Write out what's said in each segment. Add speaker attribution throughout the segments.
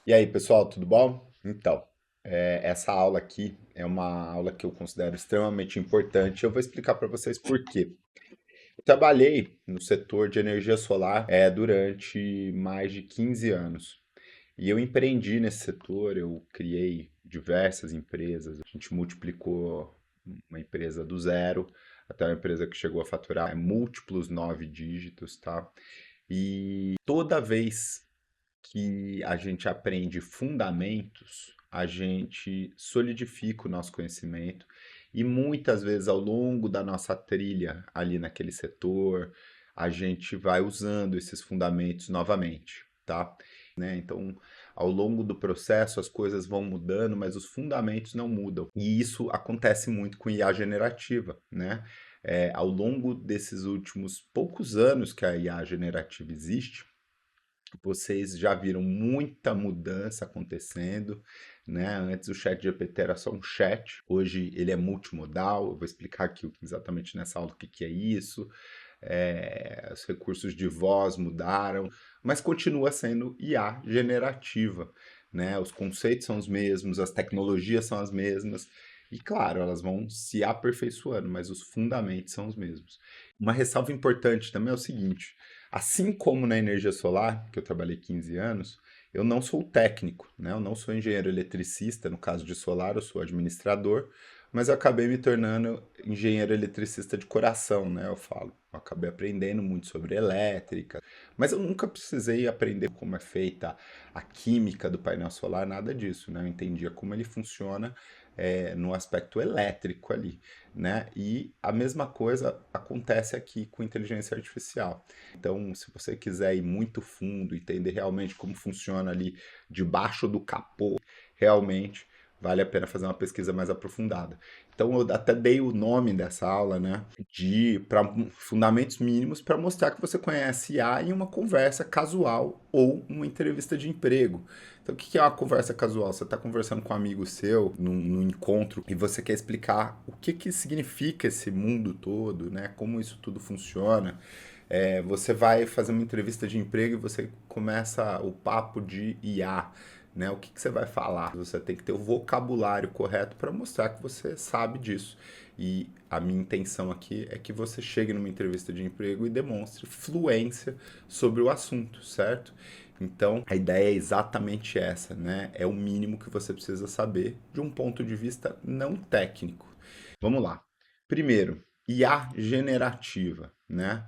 Speaker 1: E aí, pessoal, tudo bom? Então, essa aula aqui é uma aula que eu considero extremamente importante. Eu vou explicar para vocês por quê. Eu trabalhei no setor de energia solar durante mais de 15 anos. E eu empreendi nesse setor, eu criei diversas empresas. A gente multiplicou uma empresa do zero até uma empresa que chegou a faturar múltiplos 9 dígitos, tá? E toda vez que a gente aprende fundamentos, a gente solidifica o nosso conhecimento e muitas vezes ao longo da nossa trilha ali naquele setor, a gente vai usando esses fundamentos novamente, tá? Né? Então, ao longo do processo, as coisas vão mudando, mas os fundamentos não mudam. E isso acontece muito com IA generativa, né? Ao longo desses últimos poucos anos que a IA generativa existe, vocês já viram muita mudança acontecendo, né? Antes o chat GPT era só um chat, hoje ele é multimodal. Eu vou explicar aqui exatamente nessa aula o que que é isso. Os recursos de voz mudaram, mas continua sendo IA generativa, né? Os conceitos são os mesmos, as tecnologias são as mesmas, e claro, elas vão se aperfeiçoando, mas os fundamentos são os mesmos. Uma ressalva importante também é o seguinte: assim como na energia solar, que eu trabalhei 15 anos, eu não sou técnico, né? Eu não sou engenheiro eletricista, no caso de solar, eu sou administrador, mas eu acabei me tornando engenheiro eletricista de coração, né? Eu falo. Eu acabei aprendendo muito sobre elétrica, mas eu nunca precisei aprender como é feita a química do painel solar, nada disso, né? Eu entendia como ele funciona no aspecto elétrico ali, né? E a mesma coisa acontece aqui com inteligência artificial. Então, se você quiser ir muito fundo, entender realmente como funciona ali debaixo do capô, realmente vale a pena fazer uma pesquisa mais aprofundada. Então, eu até dei o nome dessa aula, né, de para fundamentos mínimos para mostrar que você conhece IA em uma conversa casual ou uma entrevista de emprego. Então, o que é uma conversa casual? Você está conversando com um amigo seu num encontro e você quer explicar o que que significa esse mundo todo, né? Como isso tudo funciona. Você vai fazer uma entrevista de emprego e você começa o papo de IA, né? O que que você vai falar? Você tem que ter o vocabulário correto para mostrar que você sabe disso. E a minha intenção aqui é que você chegue numa entrevista de emprego e demonstre fluência sobre o assunto, certo? Então, a ideia é exatamente essa, né? É o mínimo que você precisa saber de um ponto de vista não técnico. Vamos lá. Primeiro, IA generativa, né?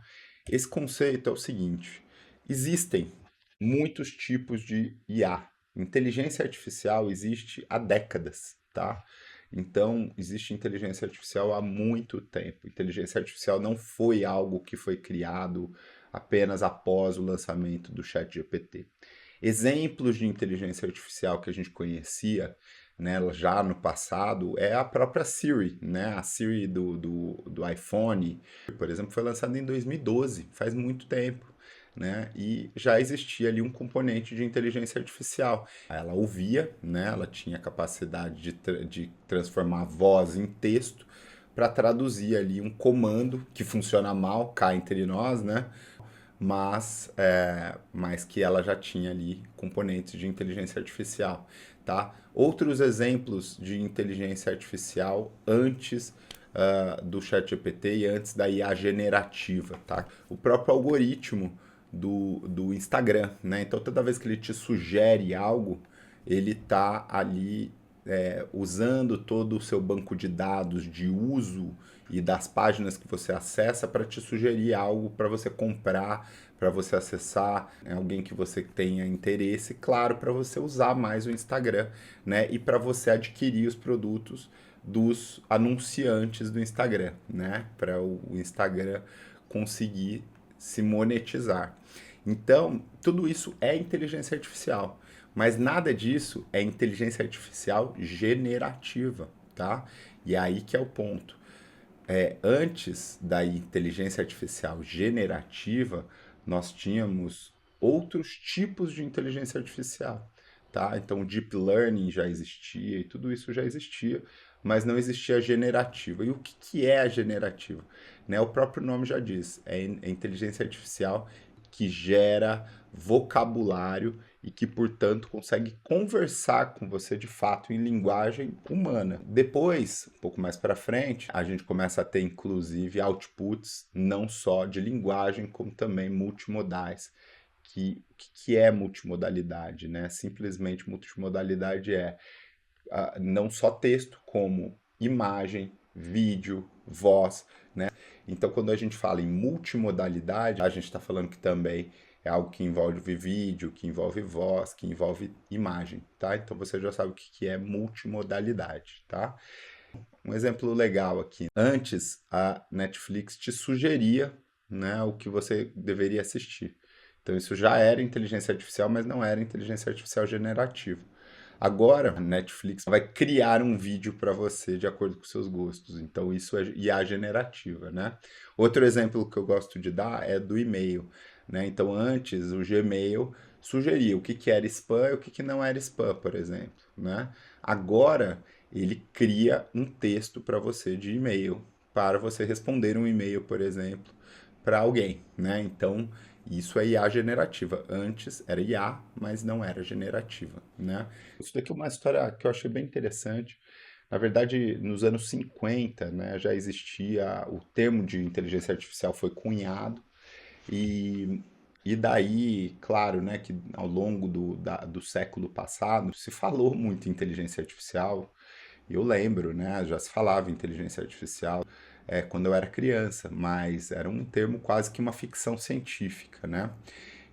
Speaker 1: Esse conceito é o seguinte: existem muitos tipos de IA. Inteligência artificial existe há décadas, tá? Então, existe inteligência artificial há muito tempo. Inteligência artificial não foi algo que foi criado apenas após o lançamento do ChatGPT. Exemplos de inteligência artificial que a gente conhecia, né, já no passado é a própria Siri, né? A Siri do iPhone, por exemplo, foi lançada em 2012, faz muito tempo. Né? E já existia ali um componente de inteligência artificial. Ela ouvia, né? Ela tinha a capacidade de transformar a voz em texto para traduzir ali um comando que funciona mal, cá entre nós, né? Mas que ela já tinha ali componentes de inteligência artificial, tá? Outros exemplos de inteligência artificial antes do ChatGPT e antes da IA generativa, tá? O próprio algoritmo do Instagram, né? Então toda vez que ele te sugere algo, ele tá ali usando todo o seu banco de dados de uso e das páginas que você acessa para te sugerir algo para você comprar, para você acessar, alguém que você tenha interesse, claro, para você usar mais o Instagram, né? E para você adquirir os produtos dos anunciantes do Instagram, né? Para o Instagram conseguir se monetizar. Então, tudo isso é inteligência artificial, mas nada disso é inteligência artificial generativa, tá? E é aí que é o ponto. Antes da inteligência artificial generativa, nós tínhamos outros tipos de inteligência artificial, tá? Então, o deep learning já existia e tudo isso já existia, mas não existia a generativa. E o que é a generativa? Né? O próprio nome já diz, é inteligência artificial que gera vocabulário e que, portanto, consegue conversar com você de fato em linguagem humana. Depois, um pouco mais para frente, a gente começa a ter inclusive outputs não só de linguagem, como também multimodais. Que é multimodalidade, né? Simplesmente multimodalidade é não só texto, como imagem, vídeo, voz, né? Então, quando a gente fala em multimodalidade, a gente está falando que também é algo que envolve vídeo, que envolve voz, que envolve imagem, tá? Então, você já sabe o que é multimodalidade, tá? Um exemplo legal aqui. Antes, a Netflix te sugeria, né, o que você deveria assistir. Então, isso já era inteligência artificial, mas não era inteligência artificial generativa. Agora, a Netflix vai criar um vídeo para você de acordo com seus gostos. Então, isso é IA generativa, né? Outro exemplo que eu gosto de dar é do e-mail, né? Então, antes, o Gmail sugeria o que era spam e o que não era spam, por exemplo, né? Agora, ele cria um texto para você de e-mail, para você responder um e-mail, por exemplo, para alguém, né? Então, isso é IA generativa. Antes era IA, mas não era generativa, né? Isso daqui é uma história que eu achei bem interessante. Na verdade, nos anos 50, né, já existia o termo de inteligência artificial foi cunhado e, e daí, claro, né, que ao longo do século passado se falou muito em inteligência artificial. Eu lembro, né, já se falava em inteligência artificial quando eu era criança, mas era um termo quase que uma ficção científica, né?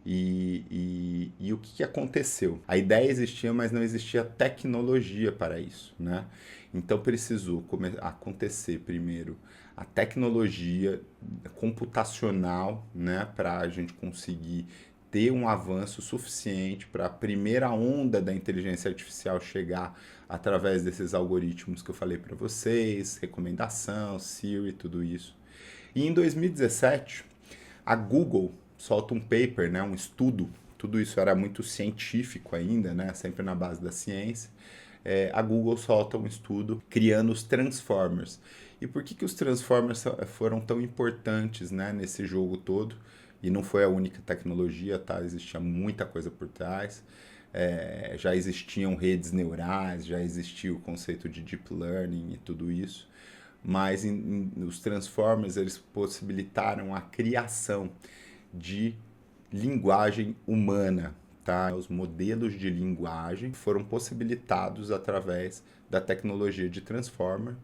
Speaker 1: E o que aconteceu? A ideia existia, mas não existia tecnologia para isso, né? Então precisou acontecer primeiro a tecnologia computacional, né, para a gente conseguir ter um avanço suficiente para a primeira onda da inteligência artificial chegar através desses algoritmos que eu falei para vocês, recomendação, Siri, tudo isso. E em 2017, a Google solta um paper, né, um estudo, tudo isso era muito científico ainda, né, sempre na base da ciência. A Google solta um estudo criando os Transformers. E por que os Transformers foram tão importantes, né, nesse jogo todo? E não foi a única tecnologia, tá? Existia muita coisa por trás. Já existiam redes neurais, já existia o conceito de deep learning e tudo isso. Mas os Transformers eles possibilitaram a criação de linguagem humana, tá? Os modelos de linguagem foram possibilitados através da tecnologia de Transformer,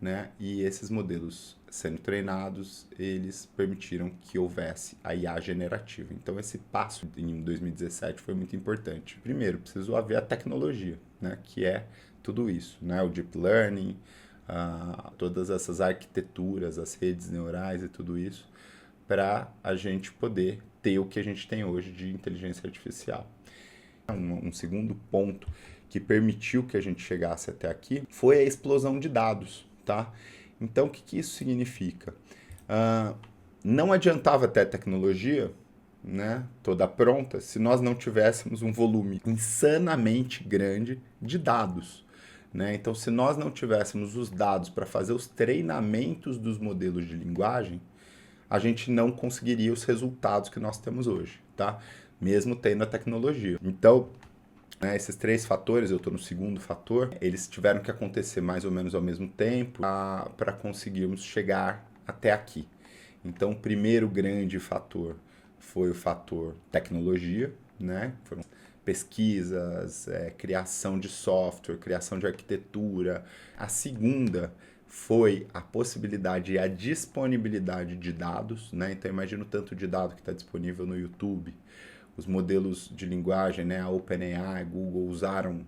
Speaker 1: né? E esses modelos sendo treinados, eles permitiram que houvesse a IA generativa. Então esse passo em 2017 foi muito importante. Primeiro, precisou haver a tecnologia, né? Que é tudo isso, né? O deep learning, todas essas arquiteturas, as redes neurais e tudo isso, para a gente poder ter o que a gente tem hoje de inteligência artificial. Um segundo ponto que permitiu que a gente chegasse até aqui foi a explosão de dados, tá? Então, o que isso significa? Não adiantava ter tecnologia, né, toda pronta, se nós não tivéssemos um volume insanamente grande de dados. Né? Então, se nós não tivéssemos os dados para fazer os treinamentos dos modelos de linguagem, a gente não conseguiria os resultados que nós temos hoje, tá? Mesmo tendo a tecnologia. Então, né, esses três fatores, eu estou no segundo fator, eles tiveram que acontecer mais ou menos ao mesmo tempo para conseguirmos chegar até aqui. Então, o primeiro grande fator foi o fator tecnologia, né? Foram pesquisas, criação de software, criação de arquitetura. A segunda foi a possibilidade e a disponibilidade de dados, né? Então, imagina o tanto de dado que está disponível no YouTube. Os modelos de linguagem, né? A OpenAI, a Google usaram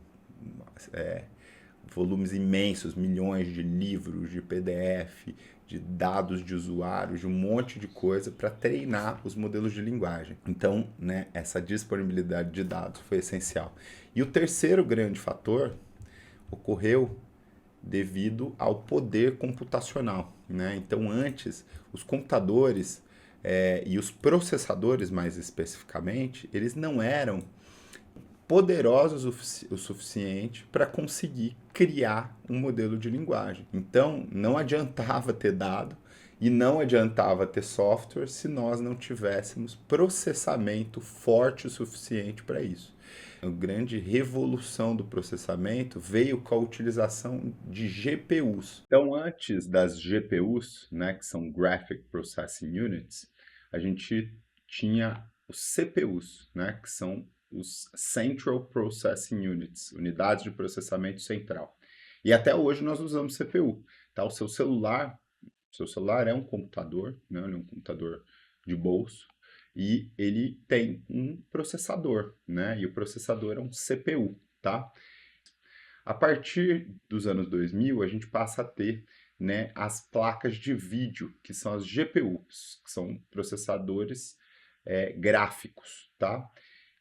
Speaker 1: volumes imensos, milhões de livros, de PDF, de dados de usuários, de um monte de coisa para treinar os modelos de linguagem. Então, né, essa disponibilidade de dados foi essencial. E o terceiro grande fator ocorreu devido ao poder computacional, né? Então, antes, os computadores e os processadores, mais especificamente, eles não eram poderosos o suficiente para conseguir criar um modelo de linguagem. Então, não adiantava ter dado E não adiantava ter software se nós não tivéssemos processamento forte o suficiente para isso. A grande revolução do processamento veio com a utilização de GPUs. Então, antes das GPUs, né, que são Graphic Processing Units, a gente tinha os CPUs, né, que são os Central Processing Units, unidades de processamento central. E até hoje nós usamos CPU. Tá? O seu celular é um computador, né? Ele é um computador de bolso e ele tem um processador, né? E o processador é um CPU, tá? A partir dos anos 2000, a gente passa a ter, né, as placas de vídeo, que são as GPUs, que são processadores gráficos, tá?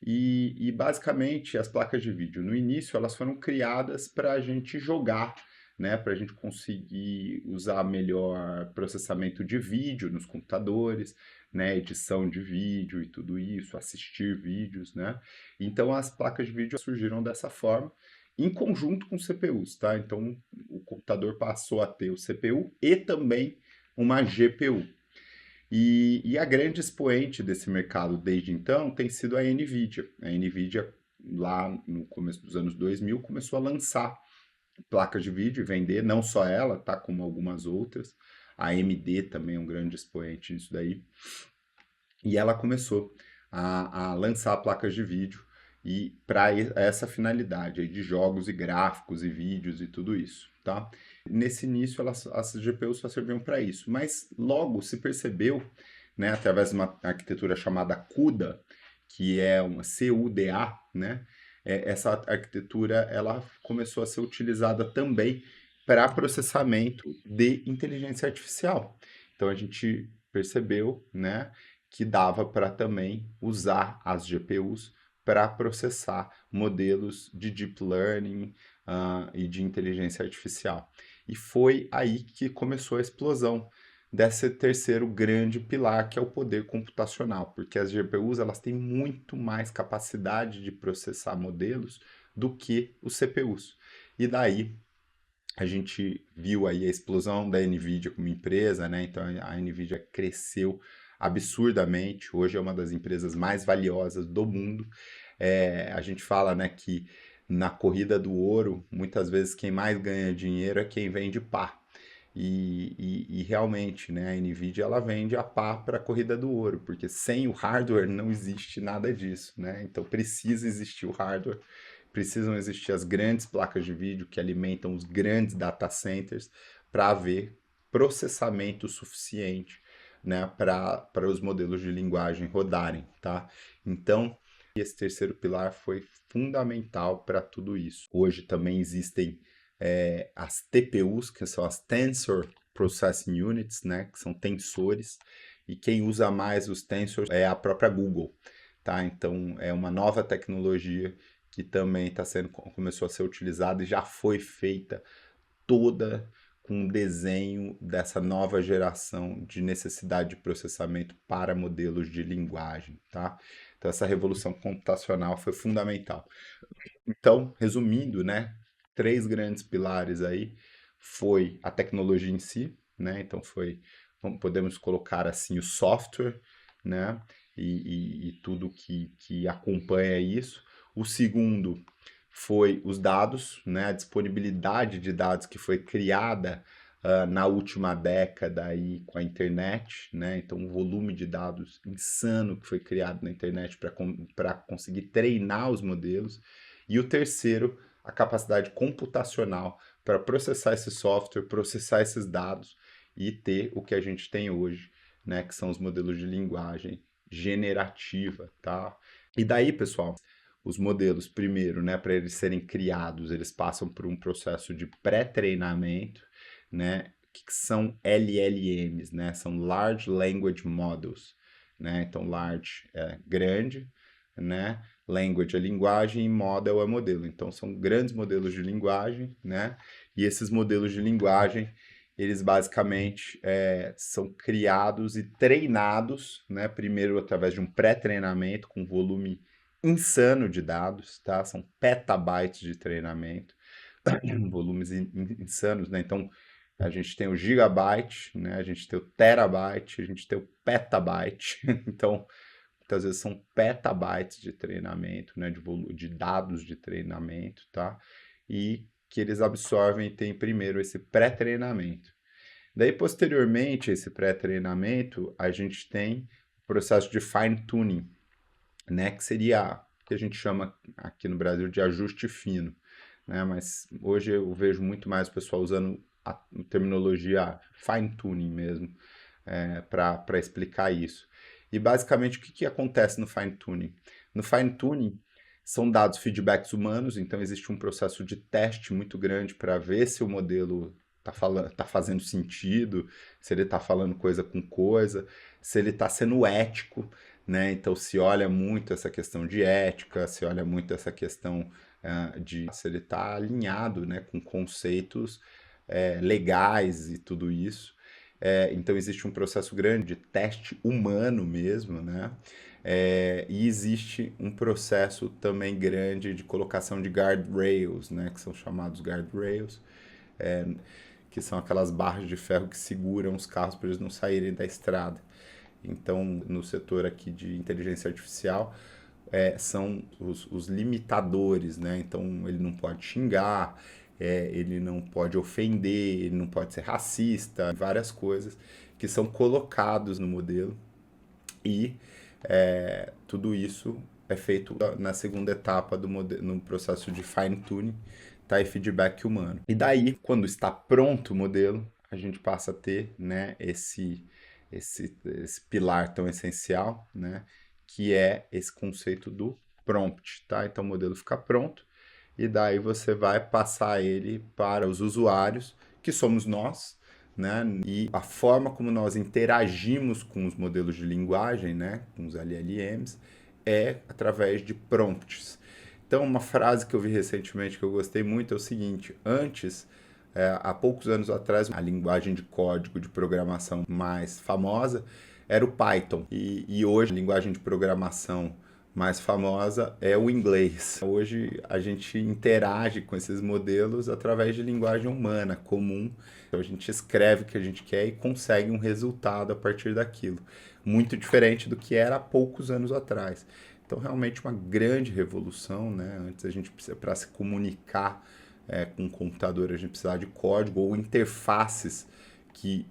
Speaker 1: E basicamente as placas de vídeo, no início, elas foram criadas para a gente jogar, né? Para a gente conseguir usar melhor processamento de vídeo nos computadores, né? Edição de vídeo e tudo isso, assistir vídeos, né? Então as placas de vídeo surgiram dessa forma, em conjunto com CPUs, tá? Então o computador passou a ter o CPU e também uma GPU. E a grande expoente desse mercado desde então tem sido a NVIDIA. A NVIDIA, lá no começo dos anos 2000, começou a lançar placas de vídeo e vender, não só ela, tá, como algumas outras. A AMD também é um grande expoente nisso daí. E ela começou a lançar placas de vídeo e para essa finalidade aí de jogos e gráficos e vídeos e tudo isso, tá? Nesse início as GPUs só serviam para isso, mas logo se percebeu, né, através de uma arquitetura chamada CUDA, que é uma CUDA, né? Essa arquitetura ela começou a ser utilizada também para processamento de inteligência artificial. Então a gente percebeu, né, que dava para também usar as GPUs para processar modelos de deep learning e de inteligência artificial. E foi aí que começou a explosão desse terceiro grande pilar, que é o poder computacional, porque as GPUs elas têm muito mais capacidade de processar modelos do que os CPUs. E daí a gente viu aí a explosão da Nvidia como empresa, né? Então a Nvidia cresceu absurdamente. Hoje é uma das empresas mais valiosas do mundo. A gente fala, né, que na corrida do ouro, muitas vezes quem mais ganha dinheiro é quem vende pá. E realmente, né, a Nvidia ela vende a pá para a corrida do ouro, porque sem o hardware não existe nada disso, né? Então precisa existir o hardware, precisam existir as grandes placas de vídeo que alimentam os grandes data centers para haver processamento suficiente, né, para os modelos de linguagem rodarem, tá? Então, esse terceiro pilar foi fundamental para tudo isso. Hoje também existem as TPUs, que são as Tensor Processing Units, né, que são tensores, e quem usa mais os tensors é a própria Google, tá? Então, é uma nova tecnologia que também começou a ser utilizada e já foi feita toda com o desenho dessa nova geração de necessidade de processamento para modelos de linguagem, tá? Então essa revolução computacional foi fundamental. Então, resumindo, né, três grandes pilares aí foi a tecnologia em si, né? Então podemos colocar assim o software, né? E tudo que acompanha isso. O segundo foi os dados, né? A disponibilidade de dados que foi criada na última década aí com a internet, né? Então, um volume de dados insano que foi criado na internet para conseguir treinar os modelos. E o terceiro, a capacidade computacional para processar esse software, processar esses dados e ter o que a gente tem hoje, né? Que são os modelos de linguagem generativa, tá? E daí, pessoal, os modelos, primeiro, né, para eles serem criados, eles passam por um processo de pré-treinamento, né, que são LLMs, né, são Large Language Models, né, então large é grande, né, language é linguagem e model é modelo, então são grandes modelos de linguagem, né, e esses modelos de linguagem, eles basicamente são criados e treinados, né, primeiro através de um pré-treinamento com volume insano de dados, tá? São petabytes de treinamento, volumes insanos, né? Então, a gente tem o gigabyte, né? A gente tem o terabyte, a gente tem o petabyte. Então, muitas vezes são petabytes de treinamento, né? De dados de treinamento, tá? E que eles absorvem e tem primeiro esse pré-treinamento. Daí, posteriormente, esse pré-treinamento, a gente tem o processo de fine-tuning, né? Que seria o que a gente chama aqui no Brasil de ajuste fino, né? Mas hoje eu vejo muito mais o pessoal usando a terminologia fine-tuning mesmo, para explicar isso. E basicamente o que acontece no fine-tuning? No fine-tuning são dados feedbacks humanos, então existe um processo de teste muito grande para ver se o modelo tá fazendo sentido, se ele está falando coisa com coisa, se ele está sendo ético, né? Então se olha muito essa questão de ética, se olha muito essa questão de se ele está alinhado, né, com conceitos legais e tudo isso. Então existe um processo grande de teste humano mesmo, né? E existe um processo também grande de colocação de guardrails, né? Que são chamados guardrails, que são aquelas barras de ferro que seguram os carros para eles não saírem da estrada. Então, no setor aqui de inteligência artificial, são os limitadores, né? Então, ele não pode xingar, ele não pode ofender, ele não pode ser racista, várias coisas que são colocados no modelo e tudo isso é feito na segunda etapa no processo de fine-tuning, tá? E feedback humano. E daí, quando está pronto o modelo, a gente passa a ter, né, esse pilar tão essencial, né, que é esse conceito do prompt, tá? Então o modelo fica pronto e daí você vai passar ele para os usuários, que somos nós, né? E a forma como nós interagimos com os modelos de linguagem, né, com os LLMs, é através de prompts. Então, uma frase que eu vi recentemente que eu gostei muito é o seguinte: antes, há poucos anos atrás, a linguagem de código de programação mais famosa era o Python. E hoje, a linguagem de programação mais famosa é o inglês. Hoje, a gente interage com esses modelos através de linguagem humana, comum. Então, a gente escreve o que a gente quer e consegue um resultado a partir daquilo. Muito diferente do que era há poucos anos atrás. Então, realmente uma grande revolução, né? Antes a gente precisa, para se comunicar com o computador, a gente precisava de código ou interfaces que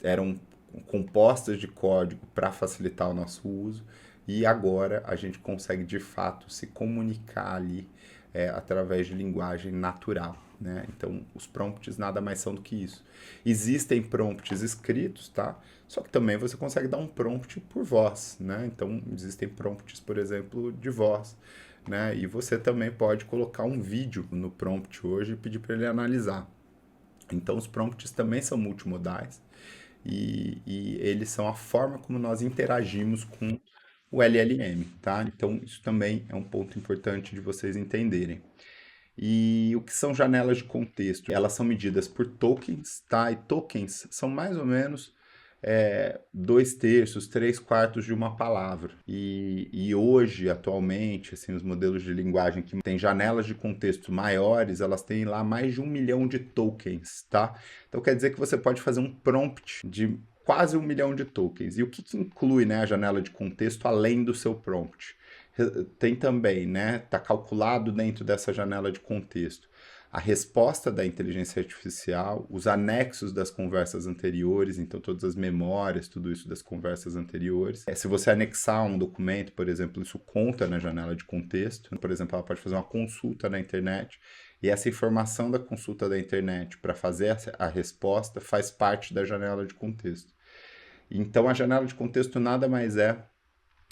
Speaker 1: eram compostas de código para facilitar o nosso uso. E agora a gente consegue de fato se comunicar ali através de linguagem natural, né? Então, os prompts nada mais são do que isso. Existem prompts escritos, tá? Só que também você consegue dar um prompt por voz, né? Então, existem prompts, por exemplo, de voz, né? E você também pode colocar um vídeo no prompt hoje e pedir para ele analisar. Então, os prompts também são multimodais e eles são a forma como nós interagimos com o LLM, tá? Então, isso também é um ponto importante de vocês entenderem. E o que são janelas de contexto? Elas são medidas por tokens, tá? E tokens são mais ou menos 2/3, 3/4 de uma palavra. E hoje, atualmente, assim, os modelos de linguagem que têm janelas de contexto maiores, elas têm lá mais de 1 milhão de tokens, tá? Então quer dizer que você pode fazer um prompt de quase 1 milhão de tokens. E o que inclui, né, a janela de contexto além do seu prompt? Tem também, né, está calculado dentro dessa janela de contexto a resposta da inteligência artificial, os anexos das conversas anteriores, então todas as memórias, tudo isso das conversas anteriores. Se você anexar um documento, por exemplo, isso conta na janela de contexto. Por exemplo, ela pode fazer uma consulta na internet e essa informação da consulta da internet para fazer a resposta faz parte da janela de contexto. Então, a janela de contexto nada mais é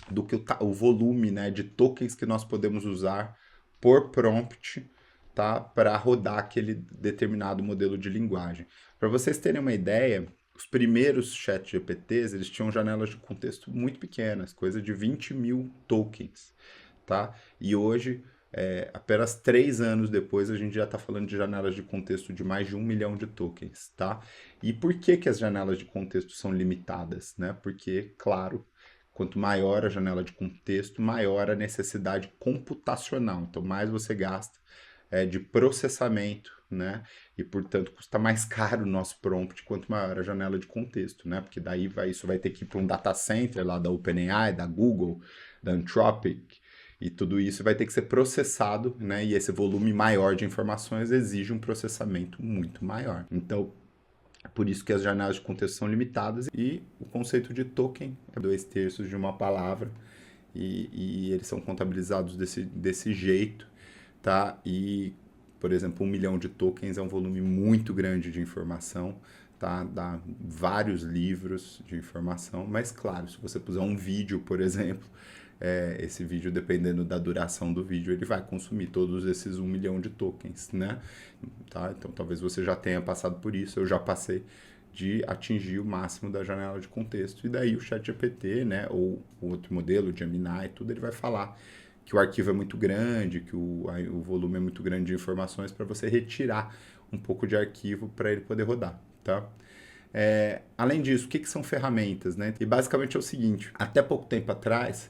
Speaker 1: do que o volume, né, de tokens que nós podemos usar por prompt, tá, para rodar aquele determinado modelo de linguagem. Para vocês terem uma ideia, os primeiros chat GPTs, eles tinham janelas de contexto muito pequenas, coisa de 20 mil tokens, tá? E hoje, apenas 3 anos depois, a gente já está falando de janelas de contexto de mais de 1 milhão de tokens, tá? E por que que as janelas de contexto são limitadas, né? Porque, claro, quanto maior a janela de contexto, maior a necessidade computacional. Então, mais você gasta de processamento, né? E, portanto, custa mais caro o nosso prompt quanto maior a janela de contexto, né? Porque daí isso vai ter que ir para um data center lá da OpenAI, da Google, da Anthropic, e tudo isso vai ter que ser processado, né? E esse volume maior de informações exige um processamento muito maior. Então, é por isso que as janelas de contexto são limitadas e o conceito de token é 2/3 de uma palavra e eles são contabilizados desse jeito, tá? E, por exemplo, 1 milhão de tokens é um volume muito grande de informação, tá? Dá vários livros de informação, mas claro, se você puser um vídeo, por exemplo, esse vídeo, dependendo da duração do vídeo, ele vai consumir todos esses 1 milhão de tokens, né? Tá? Então, talvez você já tenha passado por isso, eu já passei de atingir o máximo da janela de contexto. E daí o ChatGPT, né, ou o outro modelo, o Gemini, tudo, ele vai falar que o arquivo é muito grande, que o volume é muito grande de informações para você retirar um pouco de arquivo para ele poder rodar, tá? Além disso, o que são ferramentas, né? E basicamente é o seguinte, até pouco tempo atrás,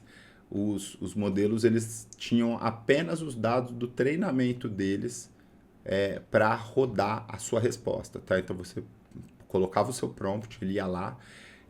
Speaker 1: os modelos eles tinham apenas os dados do treinamento deles para rodar a sua resposta, tá? Então você colocava o seu prompt, ele ia lá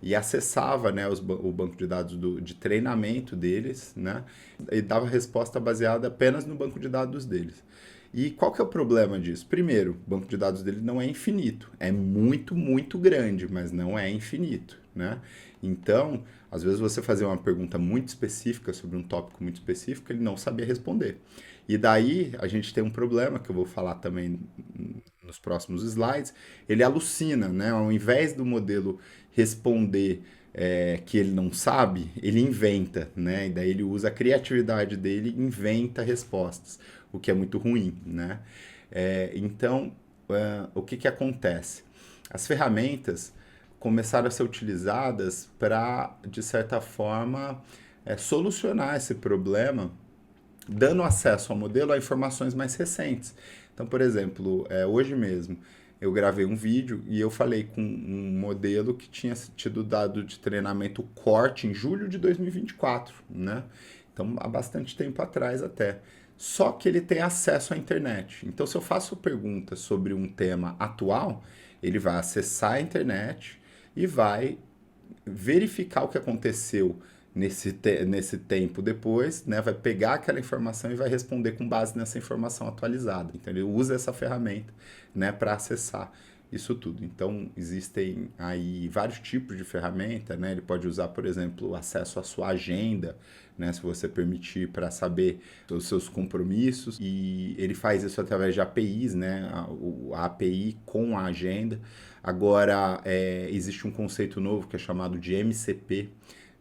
Speaker 1: e acessava, né, o banco de dados de treinamento deles, né, e dava resposta baseada apenas no banco de dados deles. E qual que é o problema disso? Primeiro, o banco de dados dele não é infinito. É muito, muito grande, mas não é infinito, né? Então, às vezes você fazia uma pergunta muito específica sobre um tópico muito específico, ele não sabia responder. E daí a gente tem um problema que eu vou falar também nos próximos slides. Ele alucina, né? Ao invés do modelo responder que ele não sabe, ele inventa, né? E daí ele usa a criatividade dele e inventa respostas, o que é muito ruim, né? Então, o que acontece? As ferramentas começaram a ser utilizadas para, de certa forma, solucionar esse problema, dando acesso ao modelo a informações mais recentes. Então, por exemplo, hoje mesmo eu gravei um vídeo e eu falei com um modelo que tinha tido dado de treinamento corte em julho de 2024, né? Então, há bastante tempo atrás até. Só que ele tem acesso à internet. Então, se eu faço perguntas sobre um tema atual, ele vai acessar a internet e vai verificar o que aconteceu nesse tempo depois, né? Vai pegar aquela informação e vai responder com base nessa informação atualizada. Então, ele usa essa ferramenta, né, para acessar isso tudo. Então, existem aí vários tipos de ferramenta, né? Ele pode usar, por exemplo, acesso à sua agenda, né? Se você permitir para saber os seus compromissos. E ele faz isso através de APIs, né? A API com a agenda. Agora, existe um conceito novo que é chamado de MCP,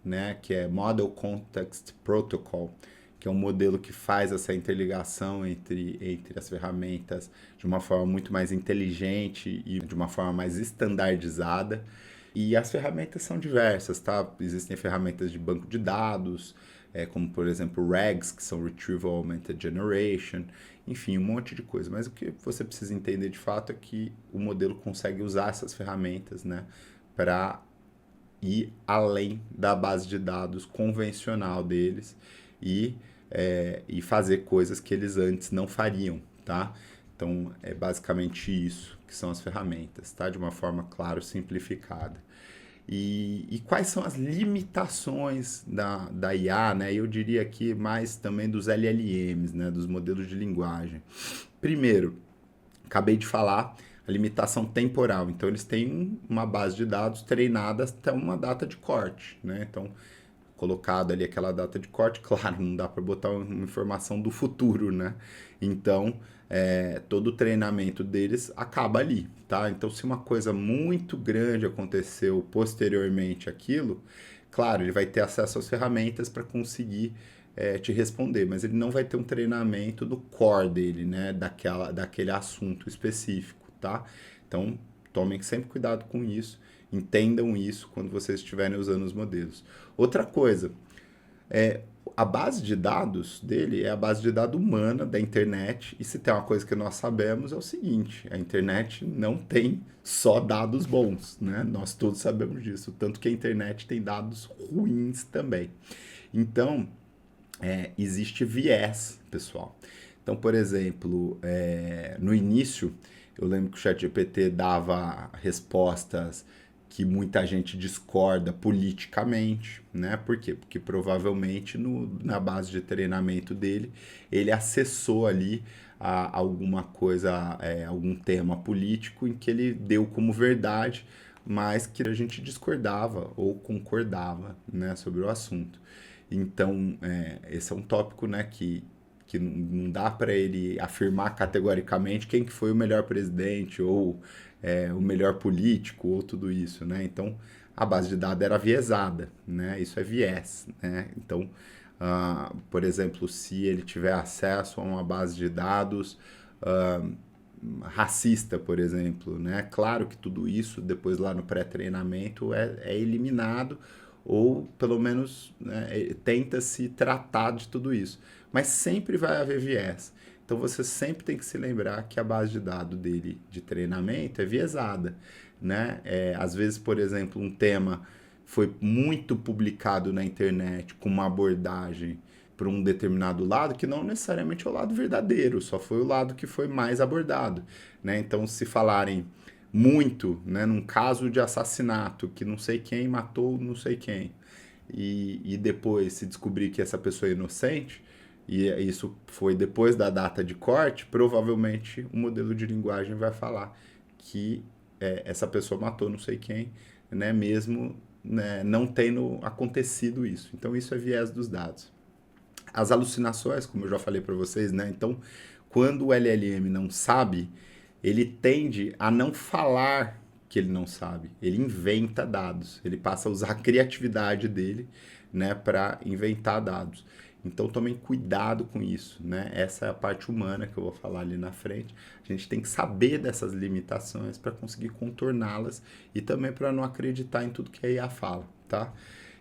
Speaker 1: né? Que é Model Context Protocol, que é um modelo que faz essa interligação entre as ferramentas de uma forma muito mais inteligente e de uma forma mais estandardizada. E as ferramentas são diversas, tá? Existem ferramentas de banco de dados, como por exemplo RAGs, que são Retrieval Augmented Generation, enfim, um monte de coisa. Mas o que você precisa entender de fato é que o modelo consegue usar essas ferramentas, né, para ir além da base de dados convencional deles e fazer coisas que eles antes não fariam, tá? Então, é basicamente isso que são as ferramentas, tá? De uma forma, claro, simplificada. E quais são as limitações da IA, né? Eu diria aqui mais também dos LLMs, né? Dos modelos de linguagem. Primeiro, acabei de falar, a limitação temporal. Então, eles têm uma base de dados treinada até uma data de corte, né? Então, colocado ali aquela data de corte, claro, não dá para botar uma informação do futuro, né? Então, todo o treinamento deles acaba ali, tá? Então, se uma coisa muito grande aconteceu posteriormente àquilo, claro, ele vai ter acesso às ferramentas para conseguir te responder, mas ele não vai ter um treinamento do core dele, né? Daquele assunto específico, tá? Então, tomem sempre cuidado com isso, entendam isso quando vocês estiverem usando os modelos. Outra coisa, a base de dados dele é a base de dados humana da internet, e se tem uma coisa que nós sabemos é o seguinte, a internet não tem só dados bons, né? Nós todos sabemos disso, tanto que a internet tem dados ruins também. Então, existe viés, pessoal. Então, por exemplo, no início, eu lembro que o ChatGPT dava respostas que muita gente discorda politicamente, né? Por quê? Porque provavelmente na base de treinamento dele, ele acessou ali alguma coisa, algum tema político em que ele deu como verdade, mas que a gente discordava ou concordava, né, sobre o assunto. Então, esse é um tópico, né, que não dá para ele afirmar categoricamente quem que foi o melhor presidente ou o melhor político ou tudo isso, né? Então, a base de dados era viesada, né? Isso é viés, né? Então, por exemplo, se ele tiver acesso a uma base de dados uh, racista, por exemplo, né? Claro que tudo isso depois lá no pré-treinamento é eliminado ou pelo menos, né, tenta se tratar de tudo isso, mas sempre vai haver viés. Então você sempre tem que se lembrar que a base de dados dele de treinamento é viesada, né? Às vezes, por exemplo, um tema foi muito publicado na internet com uma abordagem para um determinado lado que não necessariamente é o lado verdadeiro, só foi o lado que foi mais abordado, né? Então, se falarem muito, né, num caso de assassinato, que não sei quem matou não sei quem, e depois se descobrir que essa pessoa é inocente, e isso foi depois da data de corte, provavelmente o modelo de linguagem vai falar que essa pessoa matou não sei quem, né, mesmo, né, não tendo acontecido isso. Então isso é viés dos dados. As alucinações, como eu já falei para vocês, né? Então, quando o LLM não sabe, ele tende a não falar que ele não sabe. Ele inventa dados. Ele passa a usar a criatividade dele, né, para inventar dados. Então tomem cuidado com isso, né? Essa é a parte humana que eu vou falar ali na frente. A gente tem que saber dessas limitações para conseguir contorná-las e também para não acreditar em tudo que a IA fala, tá?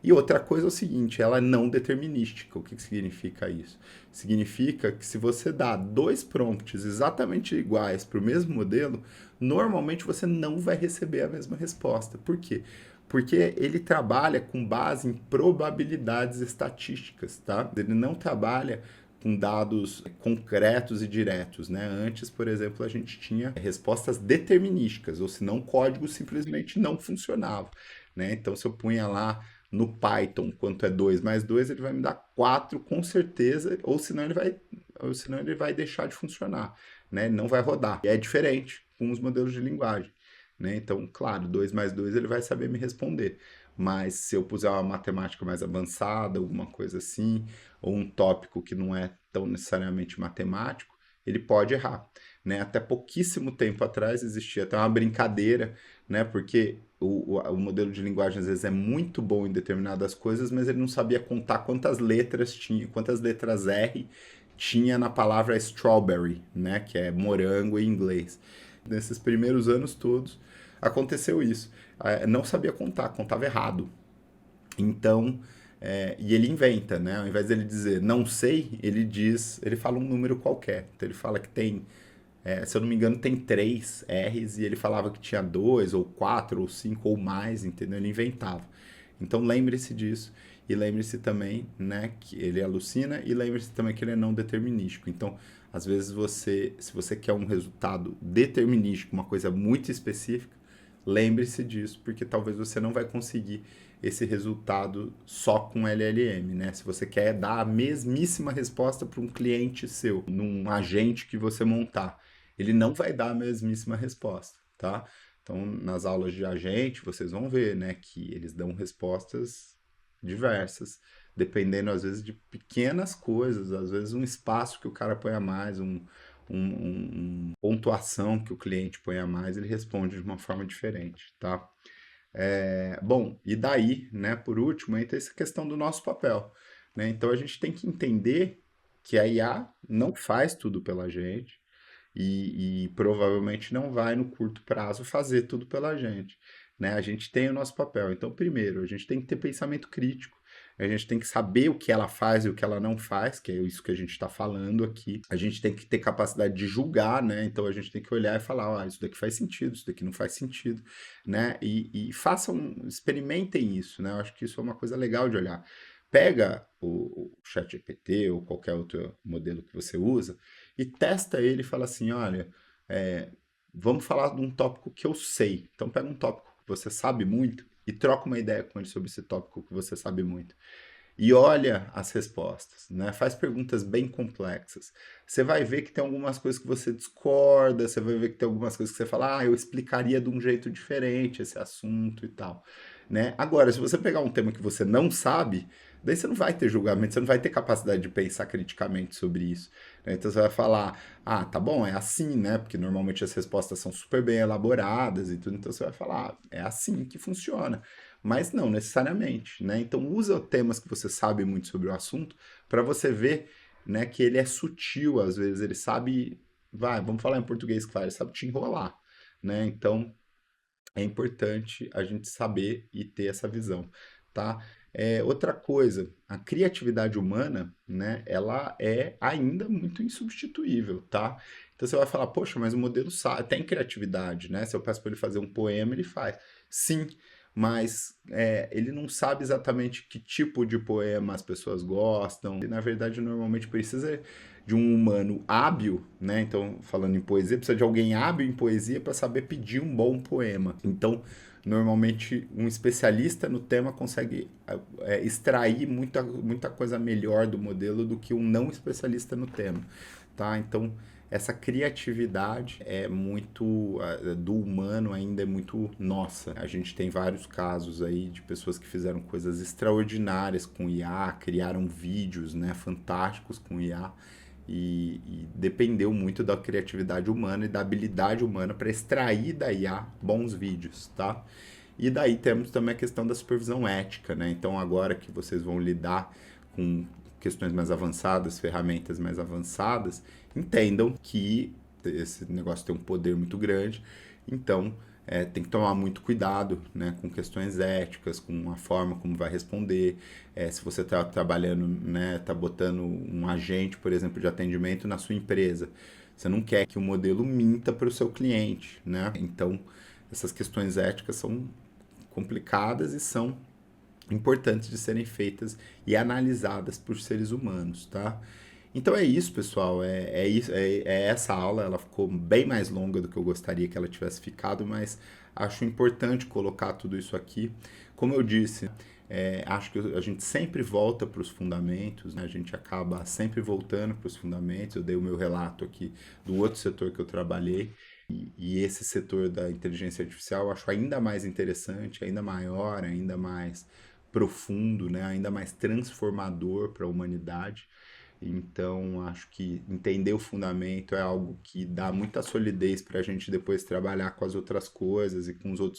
Speaker 1: E outra coisa é o seguinte, ela é não determinística. O que significa isso? Significa que se você dá dois prompts exatamente iguais para o mesmo modelo, normalmente você não vai receber a mesma resposta. Por quê? Porque ele trabalha com base em probabilidades estatísticas, tá? Ele não trabalha com dados concretos e diretos, né? Antes, por exemplo, a gente tinha respostas determinísticas, ou senão o código simplesmente não funcionava, né? Então, se eu punha lá no Python quanto é 2 mais 2 ele vai me dar 4 com certeza, ou senão ele vai deixar de funcionar, né? Ele não vai rodar. E é diferente com os modelos de linguagem, né? Então, claro, 2 mais 2 ele vai saber me responder. Mas se eu puser uma matemática mais avançada, alguma coisa assim, ou um tópico que não é tão necessariamente matemático, ele pode errar, né? Até pouquíssimo tempo atrás existia até uma brincadeira, né? Porque o modelo de linguagem às vezes é muito bom em determinadas coisas, mas ele não sabia contar quantas letras tinha, quantas letras R tinha na palavra strawberry, né? Que é morango em inglês. Nesses primeiros anos todos aconteceu isso. Não sabia contar, contava errado. Então, e ele inventa, né? Ao invés dele dizer não sei, ele fala um número qualquer. Então ele fala que tem, se eu não me engano, tem 3 R's e ele falava que tinha 2, ou 4, ou 5, ou mais, entendeu? Ele inventava. Então lembre-se disso. E lembre-se também, né, que ele alucina e lembre-se também que ele é não determinístico. Então, às vezes se você quer um resultado determinístico, uma coisa muito específica, lembre-se disso, porque talvez você não vai conseguir esse resultado só com LLM, né? Se você quer dar a mesmíssima resposta para um cliente seu, num agente que você montar, ele não vai dar a mesmíssima resposta, tá? Então, nas aulas de agente, vocês vão ver, né, que eles dão respostas diversas, dependendo às vezes de pequenas coisas, às vezes um espaço que o cara põe a mais, pontuação que o cliente põe a mais, ele responde de uma forma diferente, tá? Bom, e daí, né, por último, entra essa questão do nosso papel, né? Então a gente tem que entender que a IA não faz tudo pela gente e provavelmente não vai no curto prazo fazer tudo pela gente, né? A gente tem o nosso papel. Então, primeiro, a gente tem que ter pensamento crítico. A gente tem que saber o que ela faz e o que ela não faz, que é isso que a gente está falando aqui. A gente tem que ter capacidade de julgar, né? Então a gente tem que olhar e falar, isso daqui faz sentido, isso daqui não faz sentido, né? E façam, experimentem isso, né? Eu acho que isso é uma coisa legal de olhar. pega o ChatGPT ou qualquer outro modelo que você usa e testa ele e fala assim, olha, é, vamos falar de um tópico que eu sei. Então pega um tópico que você sabe muito e troca uma ideia com ele sobre esse tópico que você sabe muito e olha as respostas, né? Faz perguntas bem complexas. Você vai ver que tem algumas coisas que você discorda, você vai ver que tem algumas coisas que você fala, ah, eu explicaria de um jeito diferente esse assunto e tal, né? Agora, se você pegar um tema que você não sabe, daí você não vai ter julgamento, você não vai ter capacidade de pensar criticamente sobre isso, né? Então você vai falar, ah, tá bom, é assim, né? Porque normalmente as respostas são super bem elaboradas e tudo, então você vai falar, ah, é assim que funciona. Mas não necessariamente, né? Então usa temas que você sabe muito sobre o assunto para você ver, né, que ele é sutil, às vezes ele sabe, vai, vamos falar em português, claro, ele sabe te enrolar, né? Então é importante a gente saber e ter essa visão, tá? Outra coisa, a criatividade humana, né, ela é ainda muito insubstituível, tá? Então você vai falar, poxa, mas o modelo tem criatividade, né? Se eu peço para ele fazer um poema, ele faz. Sim, mas ele não sabe exatamente que tipo de poema as pessoas gostam. E, na verdade, normalmente precisa de um humano hábil, né? Então, falando em poesia, precisa de alguém hábil em poesia para saber pedir um bom poema. Então, normalmente, um especialista no tema consegue extrair muita coisa melhor do modelo do que um não especialista no tema, tá? Então, essa criatividade é muito do humano ainda é muito nossa. A gente tem vários casos aí de pessoas que fizeram coisas extraordinárias com IA, criaram vídeos, né, fantásticos com IA e dependeu muito da criatividade humana e da habilidade humana para extrair da IA bons vídeos, tá? E daí temos também a questão da supervisão ética, né? Então agora que vocês vão lidar com questões mais avançadas, ferramentas mais avançadas, entendam que esse negócio tem um poder muito grande, então tem que tomar muito cuidado, né, com questões éticas, com a forma como vai responder. Se você está trabalhando, né, está botando um agente, por exemplo, de atendimento na sua empresa, você não quer que o modelo minta para o seu cliente, né? Então essas questões éticas são complicadas e são importantes de serem feitas e analisadas por seres humanos, tá? Então é isso, pessoal. É essa aula. Ela ficou bem mais longa do que eu gostaria que ela tivesse ficado, mas acho importante colocar tudo isso aqui. Como eu disse, acho que a gente sempre volta para os fundamentos, né? A gente acaba sempre voltando para os fundamentos. Eu dei o meu relato aqui do outro setor que eu trabalhei. E esse setor da inteligência artificial eu acho ainda mais interessante, ainda maior, ainda mais profundo, né? Ainda mais transformador para a humanidade. Então, acho que entender o fundamento é algo que dá muita solidez para a gente depois trabalhar com as outras coisas e com os outros